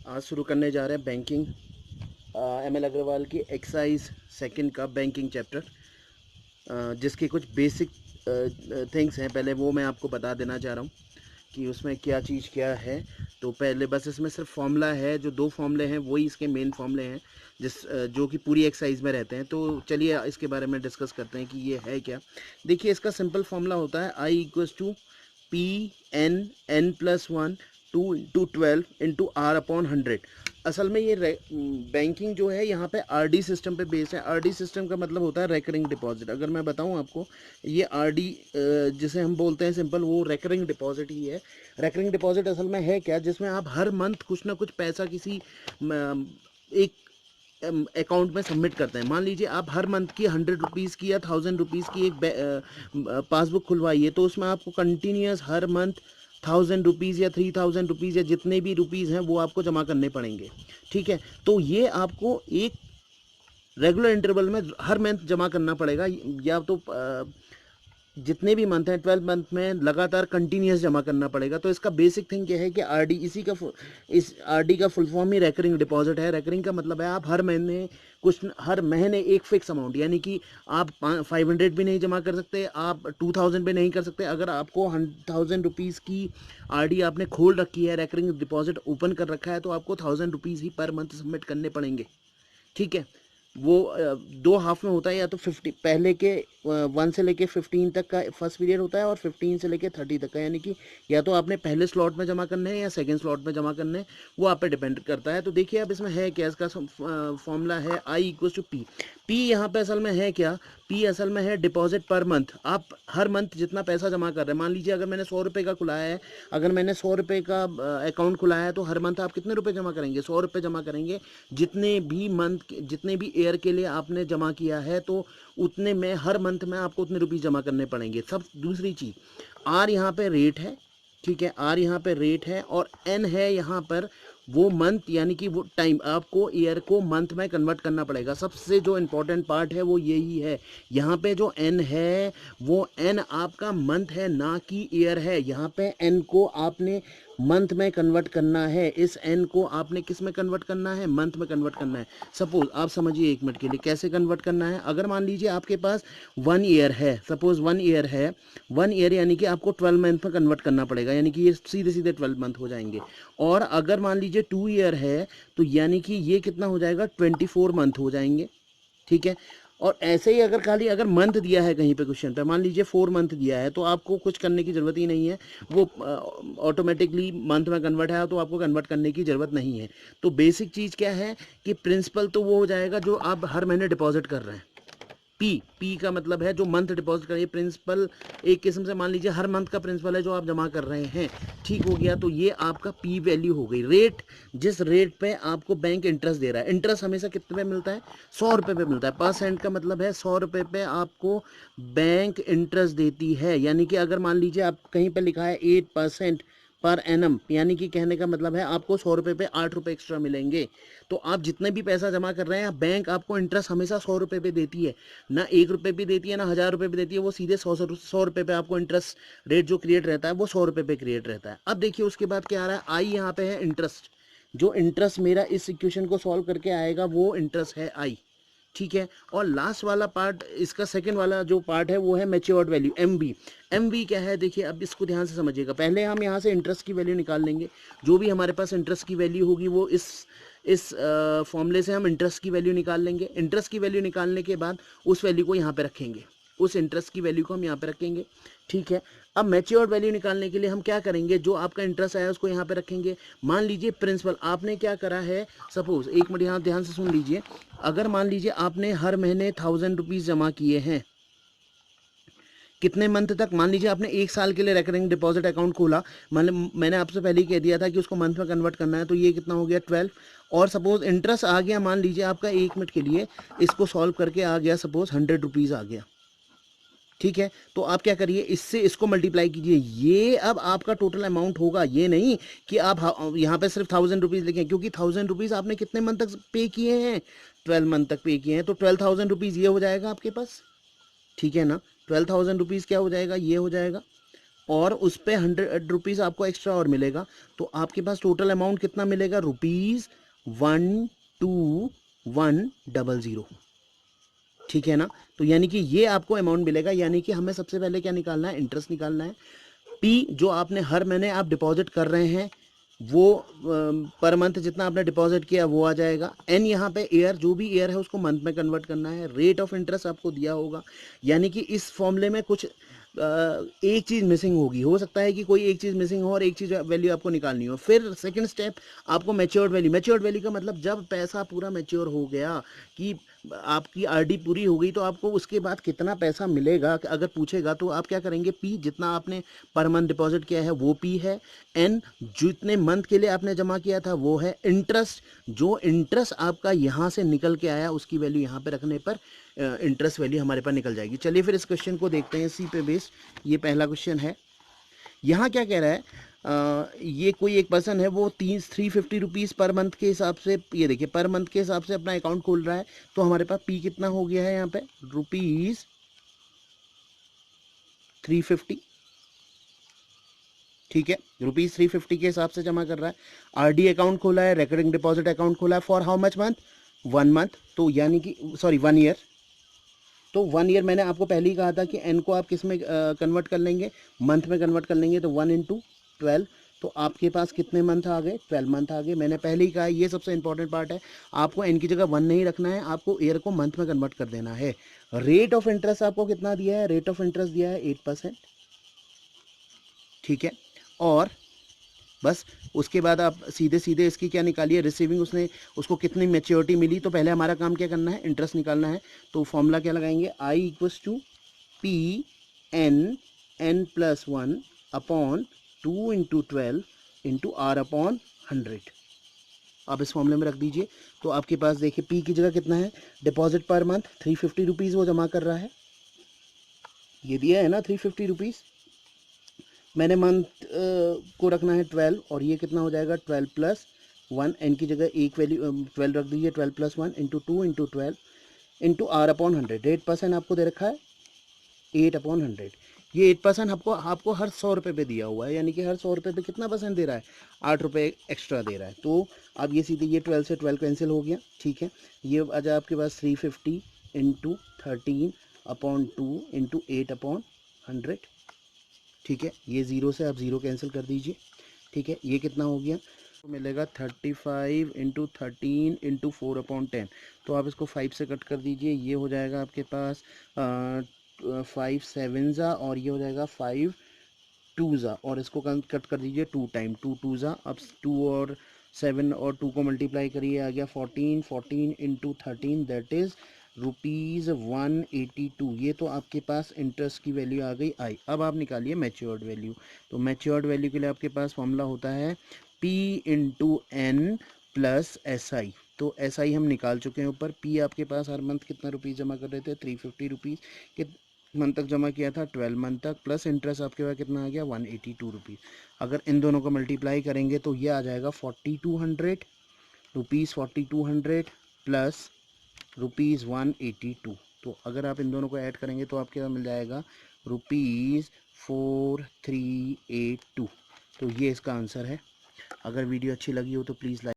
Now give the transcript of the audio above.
आज शुरू करने जा रहे हैं बैंकिंग एम एल अग्रवाल की एक्साइज सेकंड का बैंकिंग चैप्टर, जिसके कुछ बेसिक थिंग्स हैं। पहले वो मैं आपको बता देना चाह रहा हूँ कि उसमें क्या चीज़ क्या है। तो पहले बस इसमें सिर्फ फॉर्मूला है, जो दो फॉर्मूले हैं वही इसके मेन फॉर्मूले हैं जो कि पूरी एक्सरसाइज में रहते हैं। तो चलिए इसके बारे में डिस्कस करते हैं कि ये है क्या। देखिए, इसका सिंपल फॉर्मूला होता है I equals to P N plus one 2 × 12 × R/100। असल में ये बैंकिंग जो है यहाँ पे आरडी सिस्टम पे बेस्ड है। आरडी सिस्टम का मतलब होता है रेकरिंग डिपॉजिट। अगर मैं बताऊँ आपको, ये आरडी जिसे हम बोलते हैं सिंपल, वो रेकरिंग डिपॉजिट ही है। रेकरिंग डिपॉजिट असल में है क्या, जिसमें आप हर मंथ कुछ ना कुछ पैसा किसी एक अकाउंट में सबमिट करते हैं। मान लीजिए आप हर मंथ की 100 रुपीज़ की या 1000 रुपीज़ की एक पासबुक खुलवाइए, तो उसमें आपको कंटिन्यूस हर मंथ 1000 रुपीज़ या 3000 रुपीज़ या जितने भी रुपीज़ हैं वो आपको जमा करने पड़ेंगे। ठीक है, तो ये आपको एक रेगुलर इंटरवल में हर मंथ जमा करना पड़ेगा, या तो जितने भी मंथ हैं 12 मंथ में लगातार कंटिन्यूस जमा करना पड़ेगा। तो इसका बेसिक थिंग ये है कि आरडी, इस आरडी का फुल फॉर्म ही रेकरिंग डिपॉजिट है। रेकरिंग का मतलब है आप हर महीने एक फिक्स अमाउंट, यानी कि आप 500 भी नहीं जमा कर सकते, आप 2000 भी नहीं कर सकते। अगर आपको 1000 रुपीज़ की आरडी आपने खोल रखी है, रेकरिंग डिपॉजिट ओपन कर रखा है, तो आपको 1000 रुपीज़ ही पर मंथ सबमिट करने पड़ेंगे। ठीक है, वो दो हाफ में होता है, या तो 50 पहले के 1 से लेके 15 तक का फर्स्ट पीरियड होता है, और 15 से लेके 30 तक का, यानी कि या तो आपने पहले स्लॉट में जमा करने हैं या सेकंड स्लॉट में जमा करने हैं, वो आप पे डिपेंड करता है। तो देखिए अब इसमें है क्या, इसका फॉर्मूला है I equals to P. P यहाँ पे असल में है क्या, पी असल में है डिपॉजिट पर मंथ। आप हर मंथ जितना पैसा जमा कर रहे हैं, मान लीजिए अगर मैंने 100 रुपये का खुलाया है, अगर मैंने 100 रुपये का अकाउंट खुलाया है, तो हर मंथ आप कितने रुपए जमा करेंगे, 100 रुपये जमा करेंगे। जितने भी ईयर के लिए आपने जमा किया है, तो उतने में हर मंथ में आपको उतने रुपीज़ जमा करने पड़ेंगे। सब दूसरी चीज़, आर यहाँ पे रेट है। ठीक है, आर यहाँ पे रेट है, और एन है यहाँ पर वो मंथ, यानी कि वो टाइम। आपको ईयर को मंथ में कन्वर्ट करना पड़ेगा। सबसे जो इम्पोर्टेंट पार्ट है वो यही है। यहाँ पे जो एन है, वो एन आपका मंथ है, ना कि ईयर है। यहाँ पे एन को आपने मंथ में कन्वर्ट करना है। इस एन को आपने किस में कन्वर्ट करना है, मंथ में कन्वर्ट करना है। सपोज आप समझिए एक मिनट के लिए कैसे कन्वर्ट करना है। अगर मान लीजिए आपके पास 1 ईयर है, सपोज 1 ईयर है, 1 ईयर यानी कि आपको 12 मंथ में कन्वर्ट करना पड़ेगा, यानी कि ये सीधे सीधे 12 मंथ हो जाएंगे। और अगर मान लीजिए 2 ईयर है, तो यानी कि ये कितना हो जाएगा, 24 मंथ हो जाएंगे। ठीक है, और ऐसे ही अगर मंथ दिया है कहीं पे क्वेश्चन पे, मान लीजिए 4 मंथ दिया है, तो आपको कुछ करने की ज़रूरत ही नहीं है, वो ऑटोमेटिकली मंथ में कन्वर्ट है, तो आपको कन्वर्ट करने की ज़रूरत नहीं है। तो बेसिक चीज़ क्या है कि प्रिंसिपल तो वो हो जाएगा जो आप हर महीने डिपॉजिट कर रहे हैं। पी का मतलब है जो मंथ डिपॉजिट करिए। प्रिंसिपल एक किस्म से मान लीजिए हर मंथ का प्रिंसिपल है जो आप जमा कर रहे हैं। ठीक हो गया, तो ये आपका पी वैल्यू हो गई। रेट, जिस रेट पे आपको बैंक इंटरेस्ट दे रहा है, इंटरेस्ट हमेशा कितने पे मिलता है, 100 रुपये पे मिलता है। परसेंट का मतलब है 100 रुपये पे आपको बैंक इंटरेस्ट देती है। यानी कि अगर मान लीजिए आप कहीं पे लिखा है 8% पर एनम, यानी कि कहने का मतलब है आपको 100 रुपये पे 8 रुपये एक्स्ट्रा मिलेंगे। तो आप जितने भी पैसा जमा कर रहे हैं, बैंक आपको इंटरेस्ट हमेशा 100 रुपये पे देती है, ना 1 रुपये भी देती है, ना 1000 रुपये भी देती है। वो सीधे 100 रुपये पे आपको इंटरेस्ट रेट जो क्रिएट रहता है, वो 100 रुपये पे क्रिएट रहता है। अब देखिए उसके बाद क्या आ रहा है, आई यहाँ पे है इंटरेस्ट। जो इंटरेस्ट मेरा इस इक्वेशन को सॉल्व करके आएगा, वो इंटरेस्ट है आई। ठीक है, और लास्ट वाला पार्ट, इसका सेकंड वाला जो पार्ट है, वो है मैच्योर्ड वैल्यू, एमवी। एमवी क्या है, देखिए अब इसको ध्यान से समझिएगा। पहले हम यहाँ से इंटरेस्ट की वैल्यू निकाल लेंगे। जो भी हमारे पास इंटरेस्ट की वैल्यू होगी, वो इस फॉर्मूले से हम इंटरेस्ट की वैल्यू निकाल लेंगे। इंटरेस्ट की वैल्यू निकालने के बाद उस वैल्यू को यहाँ पे रखेंगे, उस इंटरेस्ट की वैल्यू को हम यहाँ पे रखेंगे। ठीक है, अब मैच्योर्ड वैल्यू निकालने के लिए हम क्या करेंगे, जो आपका इंटरेस्ट आया उसको यहाँ पे रखेंगे। मान लीजिए प्रिंसिपल आपने क्या करा है, सपोज एक मिनट यहाँ ध्यान से सुन लीजिए। अगर मान लीजिए आपने हर महीने 1000 रुपीज़ जमा किए हैं, कितने मंथ तक, मान लीजिए आपने 1 साल के लिए रेकरिंग डिपॉजिट अकाउंट खोला। मैंने आपसे पहले ही कह दिया था कि उसको मंथ में कन्वर्ट करना है, तो ये कितना हो गया 12। और सपोज इंटरेस्ट आ गया, मान लीजिए आपका 1 मिनट के लिए इसको सॉल्व करके आ गया, सपोज 100 रुपीज़ आ गया। ठीक है, तो आप क्या करिए, इससे इसको मल्टीप्लाई कीजिए। ये अब आपका टोटल अमाउंट होगा, ये नहीं कि आप यहाँ पे सिर्फ 1000 रुपीज़ लिखें, क्योंकि 1000 रुपीज़ आपने कितने मंथ तक पे किए हैं, 12 मंथ तक पे किए हैं। तो 12,000 रुपीज़ ये हो जाएगा आपके पास। ठीक है ना, 12,000 रुपीज़ क्या हो जाएगा, ये हो जाएगा। और उस पर 100 रुपीज़ आपको एक्स्ट्रा और मिलेगा, तो आपके पास टोटल अमाउंट कितना मिलेगा, ₹12100। ठीक है ना। तो यानी कि ये आपको अमाउंट मिलेगा, यानी कि हमें सबसे पहले क्या निकालना है, इंटरेस्ट निकालना है। पी जो आपने हर महीने आप डिपॉजिट कर रहे हैं वो पर मंथ जितना आपने डिपॉजिट किया वो आ जाएगा। एन यहाँ पे ईयर, जो भी ईयर है उसको मंथ में कन्वर्ट करना है। रेट ऑफ इंटरेस्ट आपको दिया होगा, यानी कि इस फॉर्मूले में कुछ एक चीज़ मिसिंग होगी, हो सकता है कि कोई एक चीज़ मिसिंग हो और एक चीज़ वैल्यू आपको निकालनी हो। फिर सेकंड स्टेप आपको मैच्योर्ड वैल्यू, मैच्योर्ड वैल्यू का मतलब जब पैसा पूरा मैच्योर हो गया कि आपकी आरडी पूरी हो गई, तो आपको उसके बाद कितना पैसा मिलेगा अगर पूछेगा, तो आप क्या करेंगे, पी जितना आपने पर मंथ डिपॉजिट किया है वो पी है। एन जितने मंथ के लिए आपने जमा किया था वो है। इंटरेस्ट, जो इंटरेस्ट आपका यहाँ से निकल के आया उसकी वैल्यू यहाँ पे रखने पर इंटरेस्ट वैल्यू हमारे पास निकल जाएगी। चलिए फिर इस क्वेश्चन को देखते हैं इसी पे बेस्ड। ये पहला क्वेश्चन है। यहाँ क्या कह रहा है, ये कोई एक पर्सन है, वो 350 रुपीज़ पर मंथ के हिसाब से, ये देखिए पर मंथ के हिसाब से अपना अकाउंट खोल रहा है। तो हमारे पास पी कितना हो गया है यहाँ पे, ₹350। ठीक है, ₹350 के हिसाब से जमा कर रहा है। आरडी अकाउंट खोला है, रेकरिंग डिपॉजिट अकाउंट खोला है, for how much month, 1 month, तो यानी कि सॉरी 1 ईयर। तो 1 ईयर मैंने आपको पहले ही कहा था कि एन को आप किस में कन्वर्ट कर लेंगे, मंथ में कन्वर्ट कर लेंगे, तो 1 × 12। तो आपके पास कितने मंथ आ गए, 12 मंथ आ गए। मैंने पहले ही कहा ये सबसे इंपॉर्टेंट पार्ट है, आपको एन की जगह 1 नहीं रखना है, आपको ईयर को मंथ में कन्वर्ट कर देना है। रेट ऑफ इंटरेस्ट आपको कितना दिया है, रेट ऑफ इंटरेस्ट दिया है 8%। ठीक है, और बस उसके बाद आप सीधे सीधे इसकी क्या निकालिए, रिसीविंग, उसने उसको कितनी मैच्योरिटी मिली। तो पहले हमारा काम क्या करना है, इंटरेस्ट निकालना है। तो फॉर्मूला क्या लगाएंगे, I equals to P n+1 upon 2 × 12 × R/100। आप इस फॉर्मूले में रख दीजिए। तो आपके पास देखिए पी की जगह कितना है, डिपॉजिट पर मंथ 350 रुपीज़ वो जमा कर रहा है, ये दिया है ना 350 रुपीज़। मैंने मंथ को रखना है 12, और ये कितना हो जाएगा 12+1, एन की जगह एक वैल्यू 12 रख दीजिए, 12+1 × 2 × 12 × R/100। 8% आपको दे रखा है, 8/100। ये 8% आपको हर 100 रुपये पे दिया हुआ है, यानी कि हर 100 रुपये पे कितना परसेंट दे रहा है, 8 रुपये एक्स्ट्रा दे रहा है। तो अब ये सीधे ये 12 से 12 कैंसिल हो गया। ठीक है, ये आ जाए आपके पास 350 × 13/2 × 8/100। ठीक है, ये 0 से आप 0 कैंसिल कर दीजिए। ठीक है, ये कितना हो गया, तो मिलेगा 35 × 13 × 4/10। तो आप इसको 5 से कट कर दीजिए, ये हो जाएगा आपके पास 5 7 ज़ा, और ये हो जाएगा 5 2 ज़ा, और इसको कट कर दीजिए 2 टाइम, 2 2 ज़ा। अब 2 और 7 और 2 को मल्टीप्लाई करिए, आ गया 14 14 × 13, दैट इज़ ₹182। ये तो आपके पास इंटरेस्ट की वैल्यू आ गई आई। अब आप निकालिए मैच्योर्ड वैल्यू। तो मैच्योर्ड वैल्यू के लिए आपके पास फॉर्मूला होता है P × N+SI। तो SI हम निकाल चुके हैं ऊपर। P आपके पास हर मंथ कितना रुपीज़ जमा कर रहे थे, 350 रुपीज़। कित मंथ तक जमा किया था, 12 मंथ तक, प्लस इंटरेस्ट आपके पास कितना आ गया, 182 रुपीज़। अगर इन दोनों को मल्टीप्लाई करेंगे तो ये आ जाएगा 4200 रुपीज़, 4200 प्लस ₹182। तो अगर आप इन दोनों को ऐड करेंगे तो आपके पास मिल जाएगा ₹4382। तो ये इसका आंसर है। अगर वीडियो अच्छी लगी हो तो प्लीज़ लाइक